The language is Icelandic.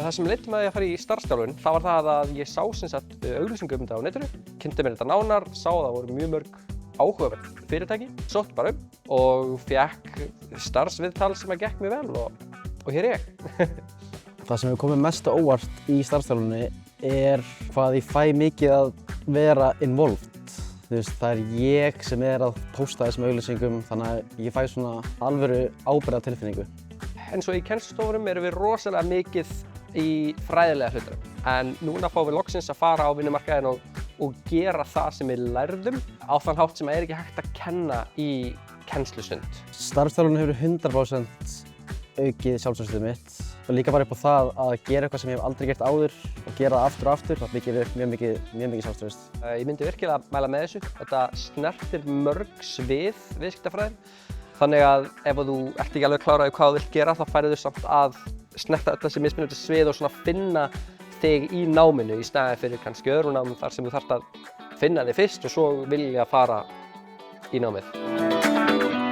Það sem leiddi mig að fara í starfsþjálfun, það var það að ég sá sem sagt auglýsingu um þetta á netinu, kynnti mér þetta nánar, sá að það voru mjög mörg áhugaverð fyrirtæki, sótti bara og fékk starfsviðtal sem að gekk mjög vel og hér er ég. Það sem hefur komið mest á óvart í starfsþjálfunni hvað ég fæ mikið að vera involved. Það er ég sem að pósta þessum auglýsingum, þannig að ég fæ svona alvöru ábyrgðartilfinningu. En svo í kennslustofunum erum við rosalega mikið í fræðilega hlutunum. En núna fáum við loksins að fara á vinnumarkaðinn og gera það sem við lærðum á þann hátt sem ekki hægt að kenna í kennslusund. Starfsþjálfunin hefur 100% aukið sjálfstraustið mitt og líka bara upp á það að gera eitthvað sem ég hef aldrei gert áður og gera það aftur og aftur. Það byggir upp mjög mikið sjálfstraust. Ég myndi virkilega mæla með þessu. Þetta snertir mörg svið viðskiptafræðin. Þannig að ef þú ert ekki alveg klárað hvað þú vilt gera, þá færðu þú samt að snerta öll þessi mismunandi svið og svona finna þig í náminu í staðinn fyrir kannski öðru námi þar sem þú þarft að finna þig fyrst og svo vilja fara í námið.